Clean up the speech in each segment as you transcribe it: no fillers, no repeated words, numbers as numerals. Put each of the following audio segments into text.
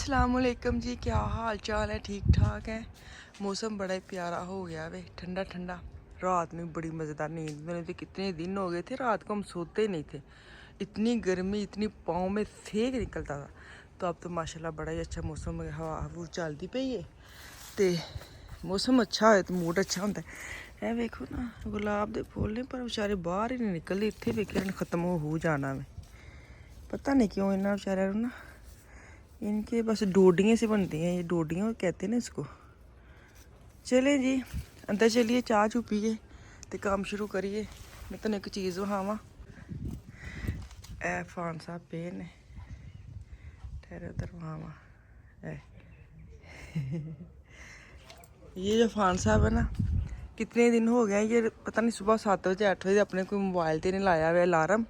अस्सलामुअलैकुम जी, क्या हाल चाल है? ठीक ठाक है। मौसम बड़ा ही प्यारा हो गया वे, ठंडा ठंडा। रात में बड़ी मज़ेदार नींद मैंने तो कितने दिन हो गए थे रात को हम सोते ही नहीं थे, इतनी गर्मी, इतनी पाँव में सेक निकलता था। तो अब तो माशाल्लाह बड़ा ही अच्छा मौसम है, हवा हवू चलती पई है तो मौसम अच्छा है तो मूड अच्छा होता है। वेखो ना गुलाब के फुल ने पर बेचारे बाहर ही नहीं निकलते, इतने वेखे खत्म हो जाना मैं पता नहीं क्यों इन्ना बेचारा ना। इनके बस डोडियाँ से बनती हैं, ये डोडियाँ कहते हैं ना इसको। चले जी अंदर चलिए, चाह चू पिए तो काम शुरू करिए। मैं तो एक चीज़ वहावा ए फान साहब पे ने ठहरे उधर वहावा ये जो फान साहब है ना, कितने दिन हो गए ये पता नहीं सुबह 7 बजे 8 बजे अपने कोई मोबाइल तो नहीं लाया हुआ अलार्म,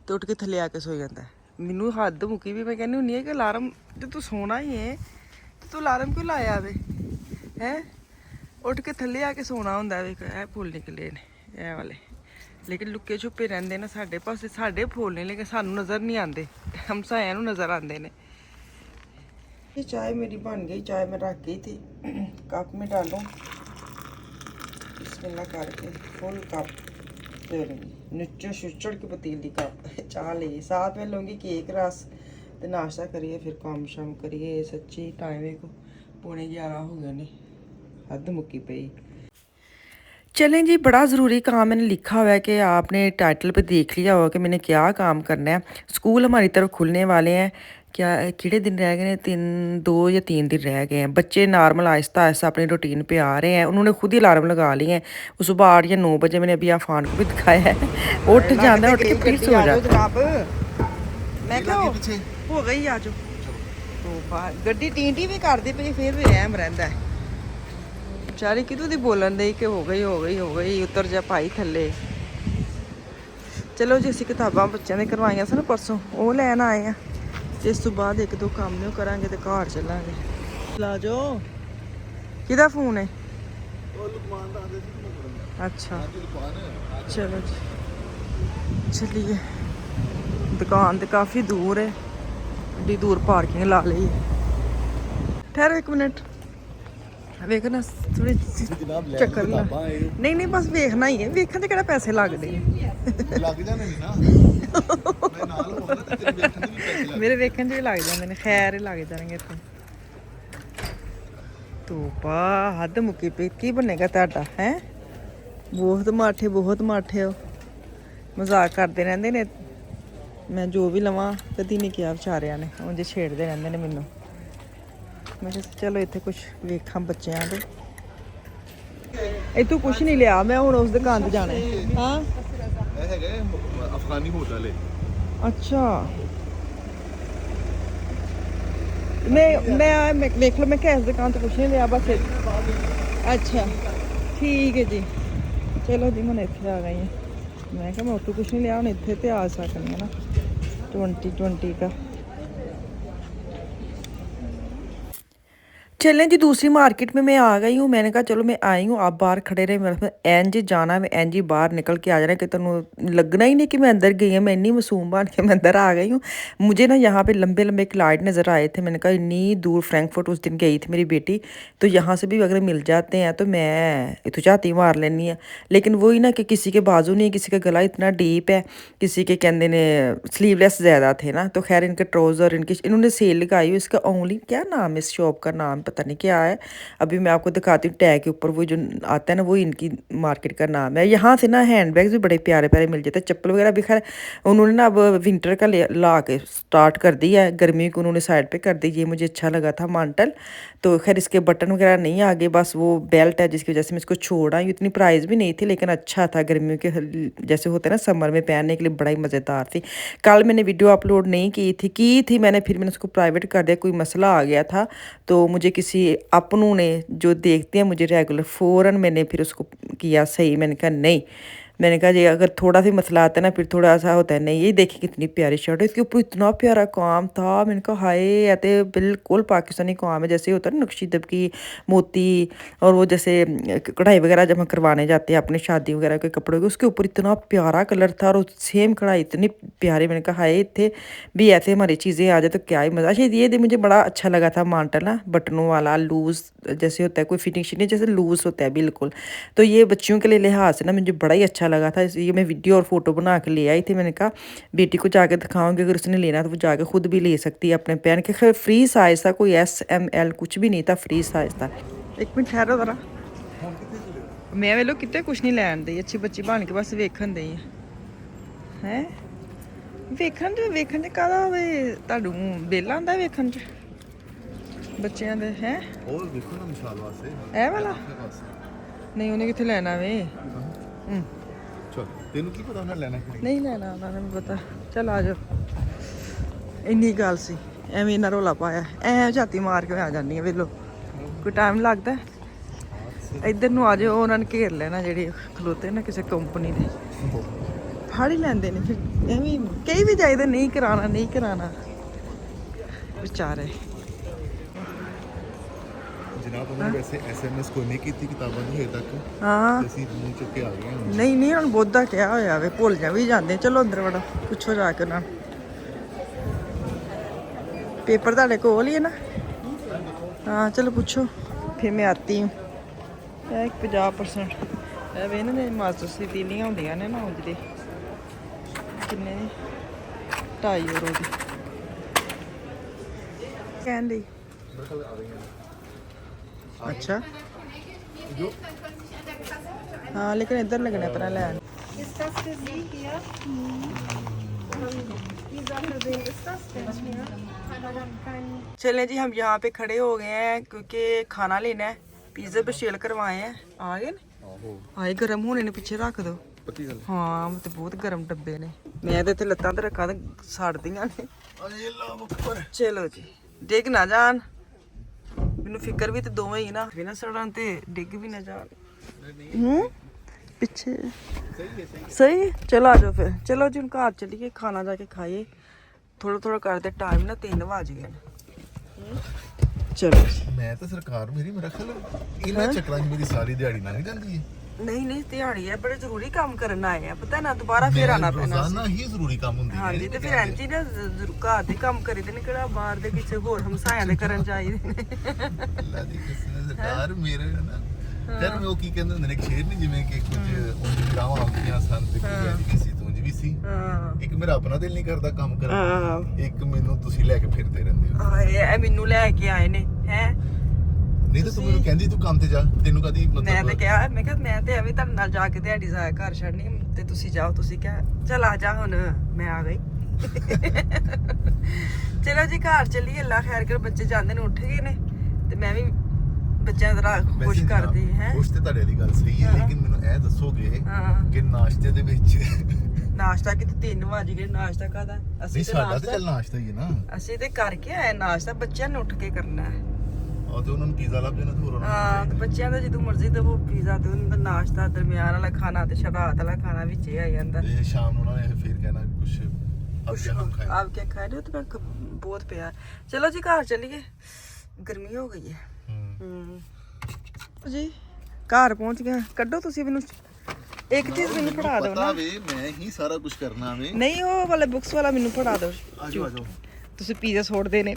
तो उठ के थले आके सो जाता है। मैनू हद मुकी भी, मैं कहनी होनी है कि अलार्म जो तू सोना ही है तो तू अलार्म क्यों लाया वे है। उठ के थले आके सोना होंगे वे। ए फुल निकले ने ए वाले, लेकिन लुके छुपे रहते ना साढ़े पासे, साढ़े फुल ने लेकिन सानू नज़र नहीं आते, हमसाया नज़र आते ने। ये चाय मेरी बन गई, चाय मैं रख गई थी, कप में डालूं बिस्मिल्लाह करके फुल कप, नुचड़ शुचड़ की पतीली कप चाह ली। साथ में लूँगी केक रस तो नाश्ता करिए, फिर काम शाम करिए। सच्ची टाइम को 11:15 हो गए ने, हद मुक्की पई। चलें जी, बड़ा ज़रूरी काम मैंने लिखा हुआ है कि आपने टाइटल पे देख लिया होगा कि मैंने क्या काम करना है। स्कूल हमारी तरफ खुलने वाले हैं, क्या किड़े दिन रह गए हैं? 2 या 3 दिन रह गए हैं। बच्चे नॉर्मल आहिस्ता आहिस्ता अपनी रूटीन पे आ रहे हैं। उन्होंने खुद ही अलार्म लगा लिए हैं। सुबह 8 या 9 बजे मैंने अभी आफान को भी दिखाया है, उठ जाता है, उठ के फिर सो जाता है। मैं क्या हो गई आ जाओ तो गड्डी टी भी करती पई, फिर भी रहम रहता है। बेचारी कितों दी बोलन दे कि हो गई उतर जा भाई थले। चलो जी, असी किताबां बच्चों ने करवाइया सन परसों, वो लैन आए हैं। इस तो बाद 1-2 काम नहीं करांगे तो घर चलांगे। ला जो किदा फोन है? अच्छा चलो जी चलिए। दुकान तो काफ़ी दूर है, बड़ी दूर पार्किंग ला ली। ठहरो 1 मिनट, वेखना थोड़ी चक्कर नहीं नहीं बस वेखना ही है, वेखन ते केड़ा पैसे लगदे मेरे वेखन च भी लग जांदे ने, खैर लग जाणगे इत्थे। धूपा हद मुक्की पई, की बनेगा तुहाडा है? बहुत माठे हो, मजाक करते रहंदे ने। मैं जो भी लवां कदी नहीं किया बेचारियां ने, उंज छेड़दे रहंदे ने मैनू। मैं चलो इत्थे कुछ वेखा बच्चों के, इतों कुछ नहीं लिया मैं हुण उस दुकान ते जाना है। हाँ अफगानी होटल है। अच्छा मैं वेख लो, मैं क्या इस दुकान तो कुछ नहीं लिया बस। अच्छा ठीक है जी, चलो जी मैं इत्थे आ गई हूँ। मैं क्या मैं उत्तों कुछ नहीं लिया, हूँ इत्थे ते आ सकनी है ना 2020 का। चलें जी, दूसरी मार्केट में मैं आ गई हूँ। मैंने कहा चलो मैं आई हूँ, आप बाहर खड़े रहे, मेरे एंज जाना, मैं एंज ही बाहर निकल के आ जाना कि तुम लगना ही नहीं कि मैं अंदर गई हूँ। मैं इन्नी मासूम बन के मैं अंदर आ गई हूँ। मुझे ना यहाँ पे लंबे लंबे क्लाइंट नज़र आए थे। मैंने कहा इन्नी दूर फ्रैंकफर्ट उस दिन गई थी मेरी बेटी, तो यहाँ से भी अगर मिल जाते हैं तो मैं इतों झाती मार लेनी है। लेकिन वही ना कि किसी के बाजू नहीं, किसी का गला इतना डीप है, किसी के कहते ने स्लीवलेस ज़्यादा थे ना। तो खैर इनके ट्राउज़र इन्होंने सेल लगाई हुई। इसका ओनली क्या नाम है, इस शॉप का नाम पता नहीं क्या है, अभी मैं आपको दिखाती हूँ। टैग के ऊपर वो जो आता है ना, वो इनकी मार्केट का नाम है। यहाँ से ना हैंड बैग्स भी बड़े प्यारे प्यारे मिल जाते हैं, चप्पल वगैरह भी। खैर उन्होंने ना अब विंटर का ला के स्टार्ट कर दिया है, गर्मी को उन्होंने साइड पे कर दी। ये मुझे अच्छा लगा था मांटल, तो खैर इसके बटन वगैरह नहीं आगे, बस वो बेल्ट है जिसकी वजह से मैं इसको छोड़ आई। इतनी प्राइस भी नहीं थी लेकिन अच्छा था, गर्मियों के जैसे होते हैं ना समर में पहनने के लिए, बड़ा ही मज़ेदार थी। कल मैंने वीडियो अपलोड नहीं की थी मैंने, फिर मैंने उसको प्राइवेट कर दिया, कोई मसला आ गया था। तो मुझे किसी अपनों ने जो देखते हैं मुझे रेगुलर, फ़ौरन मैंने फिर उसको किया सही। मैंने कहा नहीं मैंने कहा जी अगर थोड़ा सा मसला आता है ना फिर थोड़ा सा होता है। नहीं, ये देखिए कितनी प्यारी शर्ट है, इसके ऊपर इतना प्यारा काम था। मैंने कहा हाय या तो बिल्कुल पाकिस्तानी काम है, जैसे होता है ना नक्शी दबकी मोती, और वो जैसे कढ़ाई वगैरह जब हम करवाने जाते हैं अपने शादी वगैरह के कपड़ों के, उसके ऊपर इतना प्यारा कलर था और सेम कढ़ाई इतनी प्यारी। मैंने कहा हाय थे भी ऐसे हमारी चीज़ें आ जाए तो क्या ही मज़ा। अच्छा ये मुझे बड़ा अच्छा लगा था मांटल ना, बटनों वाला लूज़ जैसे होता है, कोई फिटिंग नहीं जैसे लूज़ होता है बिल्कुल। तो ये बच्चियों के लिए लिहाज से ना मुझे बड़ा ही अच्छा लगा था, इसलिए मैं वीडियो और फोटो बना के ले आई थी। मैंने कहा बेटी को जाके दिखाऊंगी, अगर उसने लेना तो वो जाके खुद भी ले सकती है अपने पहन के। खैर फ्री साइज़ था, कोई SML कुछ भी नहीं था, फ्री साइज़ था। एक मिनट ठहरो जरा, मैं वे लोग कितने कुछ नहीं लैन दी, अच्छी बच्ची बन के बस वेखन दी है। ਵੇਖਣ ਚ ਕਾਹਦਾ ਵੇ ਤੁਹਾਨੂੰ ਬੇਲਾ ਹੁੰਦਾ ਵੇਖਣ ਚ ਬੱਚਿਆਂ ਦੇ ਹੈ ਉਹ ਵੇਖੋ ਨਾ ਮਿਸਾਲ ਵਾਸਤੇ ਇਹ ਵਾਲਾ ਨਹੀਂ ਉਹਨੇ ਕਿੱਥੇ ਲੈਣਾ ਵੇ ਚਲ ਤੈਨੂੰ ਕੀ ਪਤਾ ਉਹਨੇ ਲੈਣਾ ਕਿ ਨਹੀਂ ਲੈਣਾ, ਉਹਨਾਂ ਨੂੰ ਪਤਾ। ਚੱਲ ਆ ਜਾਓ, ਇੰਨੀ ਗੱਲ ਸੀ, ਐਵੇਂ ਇਹਨਾਂ ਰੋਲਾ ਪਾਇਆ, ਐ ਝਾਤੀ ਮਾਰ ਕੇ ਆ ਜਾਂਦੀ ਆ ਵੇਲੋ। ਕੋਈ ਟਾਈਮ ਲੱਗਦਾ ਇੱਧਰ ਨੂੰ ਆ ਜਾਓ, ਉਹਨਾਂ ਨੇ ਘੇਰ ਲੈਣਾ ਜਿਹੜੇ ਖਲੋਤੇ ਨਾ ਕਿਸੇ ਕੰਪਨੀ ਦੇ, ਫੜ ਹੀ ਲੈਂਦੇ ਨੇ ਫਿਰ ਐਵੇਂ ਕਈ ਵੀ ਜਾਈਦਾ ਨਹੀਂ ਕਰਾਣਾ ਵਿਚਾਰੇ। ਜਨਾਬ ਉਹਨਾਂ ਨੇ ਵੈਸੇ SMS ਕੋਈ ਨਹੀਂ ਕੀਤੀ ਕਿਤਾਬਾਂ ਦੀ ਹਜੇ ਤੱਕ। ਹਾਂ ਅਸੀਂ ਮੂੰਹ ਚੁੱਕ ਕੇ ਆ ਗਏ ਹਾਂ। ਨਹੀਂ ਹੁਣ ਬਹੁਤਾ ਕਿਹਾ ਹੋਇਆ ਵੇ, ਭੁੱਲ ਜਾ ਵੀ ਜਾਂਦੇ। ਚਲੋ ਅੰਦਰ ਵੜੋ, ਪੁੱਛੋ ਜਾ ਕੇ ਉਹਨਾਂ ਨੂੰ। पेपर ਤੁਹਾਡੇ ਕੋਲ ਹੀ ਹੈ ਨਾ? हाँ चलो पूछो, फिर मैं आती हूँ। 50% वे ना मास्टर्स की तीलियां होंदियां ने ना उंज दे किन्ने 2.5 यूरो दी कहन दी। अच्छा हाँ, लेकिन इधर लगना अपना लैन। चले जी, हम यहाँ पे खड़े हो गए हैं क्योंकि खाना लेना है। पिज़्ज़ा बशेल करवाए हैं, आ गए ने आए, गर्म होने ने पीछे रख दो। हाँ तो बहुत गर्म डब्बे ने, मैं तो इतने लत्तां ते रखा तो सड़ दियां ने। चलो जी, डिग ना जान, मैनू फिक्र भी तो दोवें ही ना, भी ना सड़न ते डिग भी ना जान। पीछे सही। चलो आ जाओ फिर, चलो जी हम घर चलिए, खाना जाके खाइए। थोड़ा करते टाइम ना 3 बज गए। चलो मैं तो सरकार मेरा ख्याल इन्हां चक्करां च मेरी सारी दिहाड़ी लंघ जाती है। नहीं दिहाड़ी है, बड़े जरूरी काम करना आए हैं, पता ना दोबारा फिर आना पैना। रोजाना ही जरूरी काम ਹੁੰਦੇ हाँ जी, तो फिर एंजी ना घर दे काम करी दे, किहड़ा बाहर दे किसे होर हमसायां दे करन चाहिए ने। ਅੱਲਾ ਦੀ ਕਿਸਮ ਸਰਕਾਰ ਮੇਰੇ ਨਾ ਫਿਰ ਮੈਂ ਉਹ ਕੀ ਕਹਿੰਦੇ ਹੁੰਦੇ ਨੇ, ਇੱਕ ਸ਼ੇਰ ਨਹੀਂ ਜਿਵੇਂ ਕਿ ਕੁਝ ਉਂਝ ਗਰਾਵਾਂ ਆਉਂਦੀਆਂ ਸਨ ਤੇ ਕੁਝ ਕਿਸੇ ਤੋਂ ਉਂਝ ਵੀ ਸੀ। ਇੱਕ ਮੇਰਾ ਆਪਣਾ ਦਿਲ ਨਹੀਂ ਕਰਦਾ ਕੰਮ ਕਰਨ, ਇੱਕ ਮੈਨੂੰ ਤੁਸੀਂ ਲੈ ਕੇ ਫਿਰਦੇ ਰਹਿੰਦੇ ਹੋ। ਇਹ ਮੈਨੂੰ ਲੈ ਕੇ ਆਏ ਨੇ ਹੈ। ਨਹੀਂ ਤਾਂ ਤੂੰ ਮੈਨੂੰ ਕਹਿੰਦੀ ਤੂੰ ਕੰਮ ਤੇ ਜਾ, ਤੈਨੂੰ ਕਦੀ ਮਤਲਬ ਮੈਂ ਤਾਂ ਕਿਹਾ, ਮੈਂ ਕਿਹਾ ਮੈਂ ਤੇ ਐਵੇਂ ਤੁਹਾਡੇ ਨਾਲ ਜਾ ਕੇ ਦਿਹਾੜੀ ਜ਼ਾਇਆ ਘਰ ਛੱਡਣੀ ਤੇ ਤੁਸੀਂ ਜਾਓ। ਤੁਸੀਂ ਕਿਹਾ ਚਲ ਆ ਜਾ, ਹੁਣ ਮੈਂ ਆ ਗਈ। ਚਲੋ ਜੀ ਘਰ ਚੱਲੀਏ, ਅੱਲਾ ਖੈਰ ਕਰ। ਬੱਚੇ ਜਾਂਦੇ ਨੇ, ਉੱਠ ਗਏ ਨੇ ਤੇ ਮੈਂ ਵੀ ਬੱਚਿਆਂ ਦਾ ਖੁਸ਼ ਕਰਦੀ ਹੈ। ਖੁਸ਼ ਤੇ ਤੁਹਾਡੇ ਵਾਲੀ ਗੱਲ ਸਹੀ ਹੈ, ਲੇਕਿਨ ਮੈਨੂੰ ਇਹ ਦੱਸੋਗੇ ਕਿ ਨਾਸ਼ਤੇ ਦੇ ਵਿੱਚ ਨਾਸ਼ਤਾ ਕਿਤੇ 3 ਵਜ ਗਏ, ਨਾਸ਼ਤਾ ਕਾਹਦਾ? ਅਸੀਂ ਸਾਡਾ ਤੇ ਚੱਲ ਨਾਸ਼ਤਾ ਹੀ ਹੈ ਨਾ, ਅਸੀਂ ਤੇ ਕਰਕੇ ਆਏ ਨਾਸ਼ਤਾ, ਬੱਚਿਆਂ ਨੇ ਉੱਠ ਕੇ ਕਰਨਾ ਹੈ। ਤੇ ਉਹਨਾਂ ਨੂੰ ਪੀਜ਼ਾ ਲੱਭ ਜਾਣਾ ਤੇ ਹੋਰ ਹਾਂ, ਤੇ ਬੱਚਿਆਂ ਦਾ ਜਦੋਂ ਮਰਜ਼ੀ ਦਵੋ ਪੀਜ਼ਾ, ਤੇ ਉਹਨਾਂ ਦਾ ਨਾਸ਼ਤਾ ਦਰਮਿਆਨ ਵਾਲਾ ਖਾਣਾ ਤੇ ਰਾਤ ਵਾਲਾ ਖਾਣਾ ਵਿੱਚ ਹੀ ਆ ਜਾਂਦਾ। ਤੇ ਸ਼ਾਮ ਨੂੰ ਉਹਨਾਂ ਨੇ ਫਿਰ ਕਹਿਣਾ ਕੁਛ ਆਪ क्या खा रहे हो? तो बहुत प्यार। चलो जी घर चलिए, गर्मी हो गई है। जी घर पहुंच गए। कड्डो तुसी मैनू एक चीज मैनू पढ़ा दो ना। मैं ही सारा कुछ करना वे। नहीं वो वाला बुक्स वाला मैनू पढ़ा दो। आजो आजो ਤੁਸੀਂ ਪੀਜ਼ਾ ਛੋੜਦੇ ਨੇ।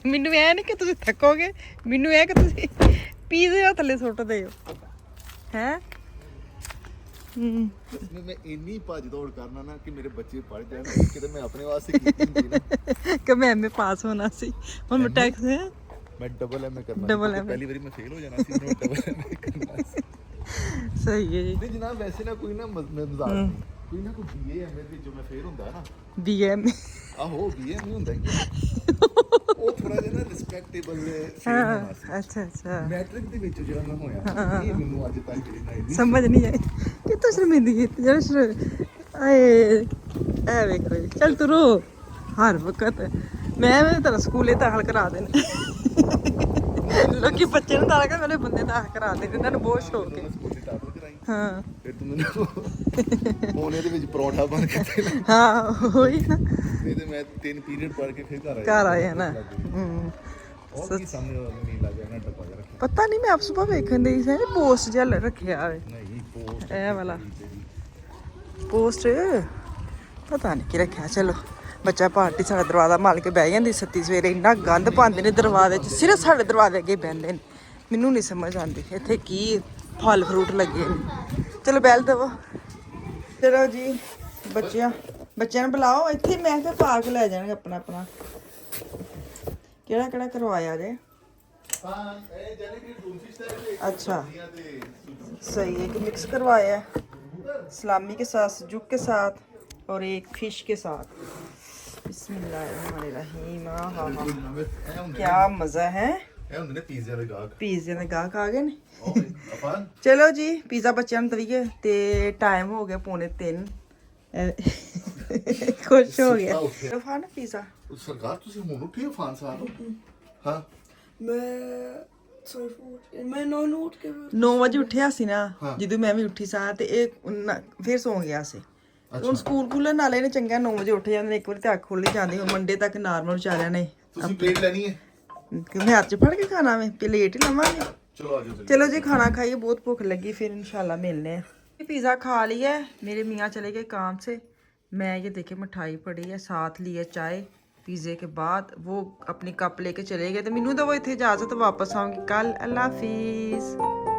ਮੈਨੂੰ ਐ ਨਹੀਂ ਕਿ ਤੁਸੀਂ ਥੱਕੋਗੇ, ਮੈਨੂੰ ਇਹ ਕਿ ਤੁਸੀਂ ਪੀਜ਼ਾ ਥੱਲੇ ਸੁੱਟਦੇ ਹੋ ਹੈ। मैं इन्नी भज दौड़ करना ना कि मेरे बच्चे पढ़ जाए, कि मैं अपने वास्ते की थी ना कि मैं एमए पास होना सी, ਹੁਣ ਮੈਂ ਟੈਕਸ ਹੈ मैं डबल एमए करना, डबल एमए पहली बारी मैं फेल हो जाना सी, मैं डबल एमए करना सी। सही है जी। नहीं जनाब वैसे ना कोई ना मजाक नहीं, कोई ना कोई बीए एमए ਵਿੱਚ ਜੋ ਮੈਂ ਫੇਲ ਹੁੰਦਾ ਨਾ, बीएम ਆਹੋ बीए एमए ਹੁੰਦਾ ਹੀ ਉਹ ਥੋੜਾ ਜਿਹਾ ਨਾ ਰਿਸਪੈਕਟੇਬਲ ਫੇਲ ਹੋਣਾ ਸੀ। ਅੱਛਾ ਮੈਟ੍ਰਿਕ ਦੇ ਵਿੱਚ ਜਿਹੜਾ ਮੈਂ ਹੋਇਆ, ਇਹ ਮੈਨੂੰ ਅੱਜ ਤੱਕ ਜਿਹੜੀ ਨਾ ਸਮਝ ਨਹੀਂ ਆਈ ਕਿ ਤੂੰ ਸ਼ਰਮਿੰਦੀ ਕੀਤੀ ਜਿਹੜਾ ਆਏ ਐ ਵੇਖੋ। ਚੱਲ ਤੂੰ ਰੋ ਹਰ ਵਕਤ, ਮੈਂ ਤੇਰਾ ਸਕੂਲੇ ਦਾਖਲ ਕਰਾ ਦੇਣਾ। ਲੋਕੀ ਬੱਚੇ ਨੂੰ ਦਾਖਲ ਕਰ, ਮੇਰੇ ਬੰਦੇ ਦਾਖਲ ਕਰਾ ਦੇਣੇ, ਇਹਨਾਂ ਨੂੰ ਬਹੁਤ ਸ਼ੌਕ ਹੈ। ਸਕੂਲੇ ਦਾਖਲ ਕਰਾਈ ਹਾਂ ਫਿਰ ਤੂੰ ਮੈਨੂੰ ਉਹਨੇ ਦੇ ਵਿੱਚ ਪਰੌਂਠਾ ਬਣ ਕੇ ਦੇ ਹਾਂ ਉਹੀ ਨਾ ਨਹੀਂ ਤੇ ਮੈਂ 3 ਪੀਰੀਅਡ ਪੜ੍ਹ ਕੇ ਫਿਰ ਘਰ ਆਇਆ ਨਾ ਉਹ ਕੀ ਸਾਹਮਣੇ ਨਹੀਂ ਲੱਗ ਗਿਆ ਨਾ ਡੱਬਾ ਜਿਹਾ ਰੱਖਿਆ ਪਤਾ ਨਹੀਂ ਮੈਂ ਆਪ ਸੁਬਾ ਵੇਖਣ ਦੀ ਸੀ ਪੋਸਟ ਜਿਹਾ ਰੱਖਿਆ ਹੋਵੇ ਨਹੀਂ ਪੋਸਟ ਇਹ ਵਾਲਾ ਪੋਸਟ ਪਤਾ ਨਹੀਂ ਕੀ ਰੱਖਿਆ ਚਲੋ ਬੱਚਾ ਪਾਰਟੀ ਸਾਡਾ ਦਰਵਾਜ਼ਾ ਮਾਲ ਕੇ ਬਹਿ ਜਾਂਦੀ ਸੱਤੀ ਸਵੇਰੇ ਇੰਨਾ ਗੰਦ ਪਾਉਂਦੇ ਨੇ ਦਰਵਾਜ਼ੇ 'ਚ ਸਿਰਫ ਸਾਡੇ ਦਰਵਾਜ਼ੇ ਅੱਗੇ ਬਹਿੰਦੇ ਨੇ ਮੈਨੂੰ ਨਹੀਂ ਸਮਝ ਆਉਂਦੀ ਇੱਥੇ ਕੀ ਫਲ ਫਰੂਟ ਲੱਗੇ ਨੇ ਚਲੋ ਬੈਲ ਦੇਵੋ ਚਲੋ ਜੀ ਬੱਚਿਆਂ ਨੂੰ ਬੁਲਾਓ ਇੱਥੇ ਮੈਂ ਕਿਹਾ ਪਾਰਕ ਲੈ ਜਾਣਗੇ ਆਪਣਾ ਆਪਣਾ ਕਿਹੜਾ ਕਿਹੜਾ ਕਰਵਾਇਆ ਜੇ ਹਾਂ ਇਹ ਜਾਨੀ ਕਿ ਦੂਸਰੀ ਸਟਾਈਲ अच्छा सही है कि मिक्स करवाया है सलामी के साथ सजुक के साथ और एक फिश के साथ बिस्मिल्लाहिर्रहमानिर्रहीम हाँ हाँ क्या मज़ा है ਇਹ ਹੁੰਦੇ ਨੇ ਪੀਜ਼ੇ ਦੇ ਗਾਹਕ ਪੀਜ਼ੇ ਦੇ ਗਾਹਕ ਆ ਗਏ ਨੇ ਓਏ ਆਪਾਂ ਚਲੋ ਜੀ ਪੀਜ਼ਾ ਬੱਚਿਆਂ ਨੂੰ ਦਈਏ ਤੇ ਟਾਈਮ ਹੋ ਗਿਆ 2:45 ਖੁਸ਼ ਹੋ ਗਿਆ ਚਲੋ ਖਾਣਾ ਪੀਜ਼ਾ ਸਰਕਾਰ ਤੁਸੀਂ ਹੁਣ ਉੱਠੇ ਹੋ ਫਾਨ ਸਾਹਿਬ ਹਾਂ ਮੈਂ 9 ਵਜੇ ਉੱਠਿਆ ਸੀ ਨਾ ਜਦੋਂ ਮੈਂ ਵੀ ਉੱਠੀ ਸਾਂ ਤੇ ਇਹ ਫਿਰ ਸੌਂ ਗਿਆ ਸੀ ਹੁਣ ਸਕੂਲ ਖੁੱਲਣ ਨਾਲੇ ਨੇ ਚੰਗਾ 9 ਵਜੇ ਉੱਠ ਜਾਂਦੇ ਨੇ ਇੱਕ ਵਾਰੀ ਤੇ ਅੱਖ ਖੁੱਲ ਹੀ ਜਾਂਦੀ ਹੁਣ ਮੰਡੇ ਤੱਕ ਨਾਰਮਲ ਵਿਚਾਰਿਆਂ ਨੇ ਤੁਸੀਂ ਪਲੇਟ ਲੈਣੀ ਹੈ ਕਿ ਮੈਂ ਹੱਥ 'ਚ ਫੜ ਕੇ ਖਾਣਾ ਵੇ ਪਲੇਟ ਹੀ ਲਵਾਂਗੇ ਚਲੋ ਆ ਜਾਓ चलो जी खाना खाइए बहुत भूख लगी फिर इंशाल्लाह मिलने हैं पिज़्ज़ा खा लिया है मेरे मियाँ चले गए काम से मैं ये देखे मिठाई पड़ी है साथ ली है चाय पिज़्ज़े के बाद वो अपनी कप लेके चले गए तो मैनू दो इतने इजाज़त वापस आऊँगी कल अल्लाह हाफिज़।